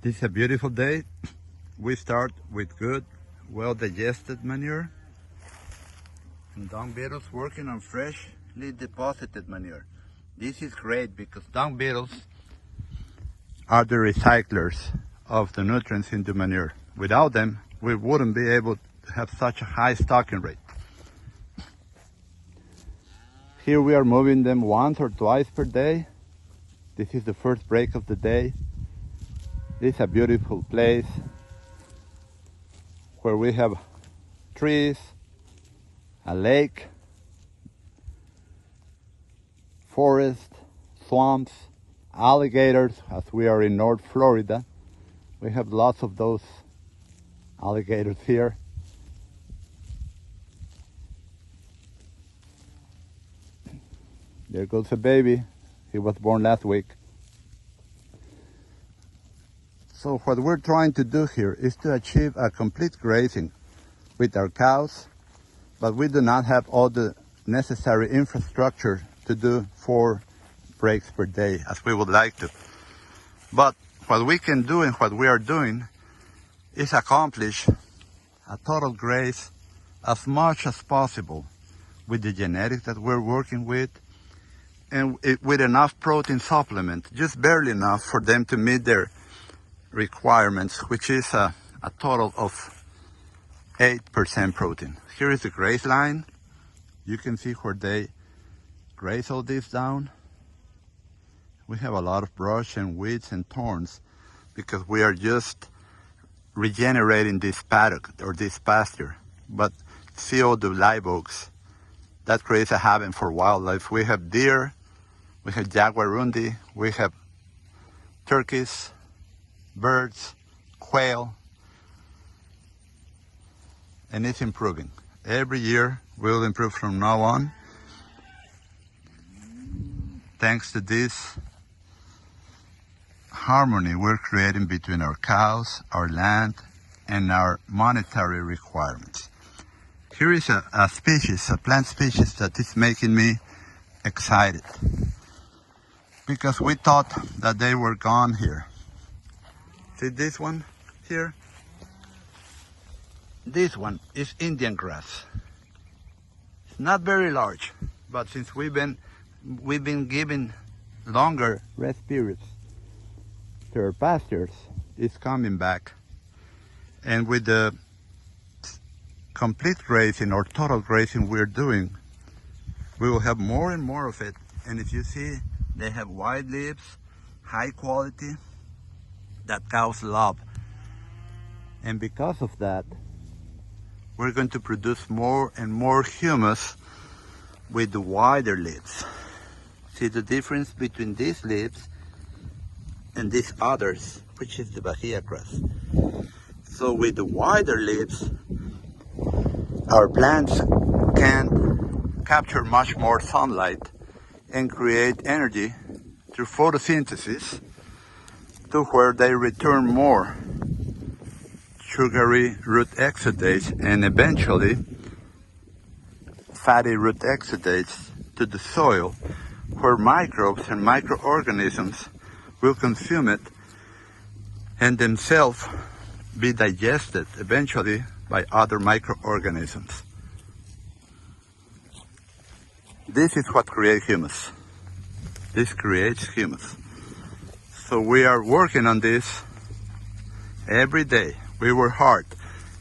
This is a beautiful day. We start with good, well-digested manure, and dung beetles working on freshly deposited manure. This is great because dung beetles are the recyclers of the nutrients into manure. Without them, we wouldn't be able to have such a high stocking rate. Here we are moving them once or twice per day. This is the first break of the day. This is a beautiful place where we have trees, a lake, forest, swamps, alligators, as we are in North Florida. We have lots of those alligators here. There goes a baby. He was born last week. So what we're trying to do here is to achieve a complete grazing with our cows, but we do not have all the necessary infrastructure to do 4 breaks per day as we would like to. But what we can do and what we are doing is accomplish a total graze as much as possible with the genetics that we're working with, and with enough protein supplement, just barely enough for them to meet their requirements, which is a total of 8% protein. Here is the graze line. You can see where they graze all this down. We have a lot of brush and weeds and thorns because we are just regenerating this paddock or this pasture. But see all the live oaks. That creates a haven for wildlife. We have deer, we have jaguarundi, we have turkeys, birds, quail, and it's improving. Every year we'll improve from now on, thanks to this harmony we're creating between our cows, our land, and our monetary requirements. Here is a species, a plant species that is making me excited because we thought that they were gone here. See this one here? This one is Indian grass. It's not very large, but since we've been giving longer rest periods to our pastures, it's coming back. And with the complete grazing or total grazing we're doing, we will have more and more of it. And if you see, they have wide leaves, high quality, that cows love. And because of that, we're going to produce more and more humus with the wider leaves. See the difference between these leaves and these others, which is the Bahia grass. So with the wider leaves, our plants can capture much more sunlight and create energy through photosynthesis to where they return more sugary root exudates and eventually fatty root exudates to the soil, where microbes and microorganisms will consume it and themselves be digested eventually by other microorganisms. This is what creates humus. This creates humus. So we are working on this every day. We work hard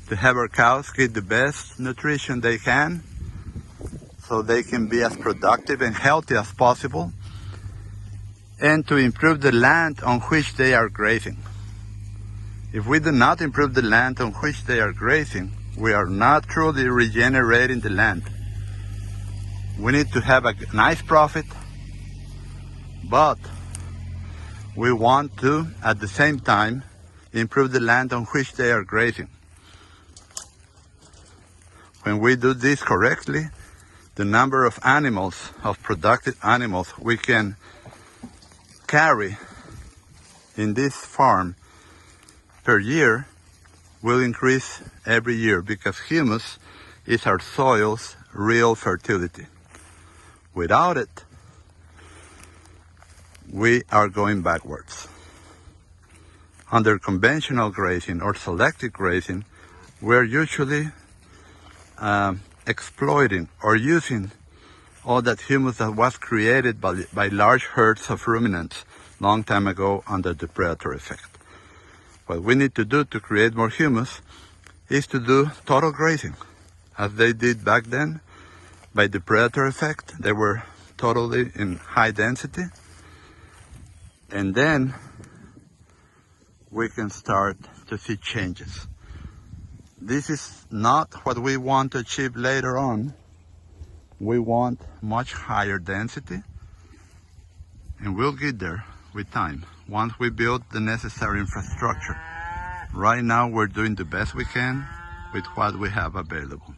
to have our cows get the best nutrition they can so they can be as productive and healthy as possible, and to improve the land on which they are grazing. If we do not improve the land on which they are grazing, we are not truly regenerating the land. We need to have a nice profit, but we want to, at the same time, improve the land on which they are grazing. When we do this correctly, the number of animals, of productive animals we can carry in this farm per year will increase every year, because humus is our soil's real fertility. Without it, we are going backwards. under conventional grazing or selective grazing, we're usually exploiting or using all that humus that was created by large herds of ruminants long time ago under the predator effect. What we need to do to create more humus is to do total grazing, as they did back then. By the predator effect, they were totally in high density, and then we can start to see changes. This is not what we want to achieve later on. We want much higher density, and we'll get there with time once we build the necessary infrastructure. Right now we're doing the best we can with what we have available.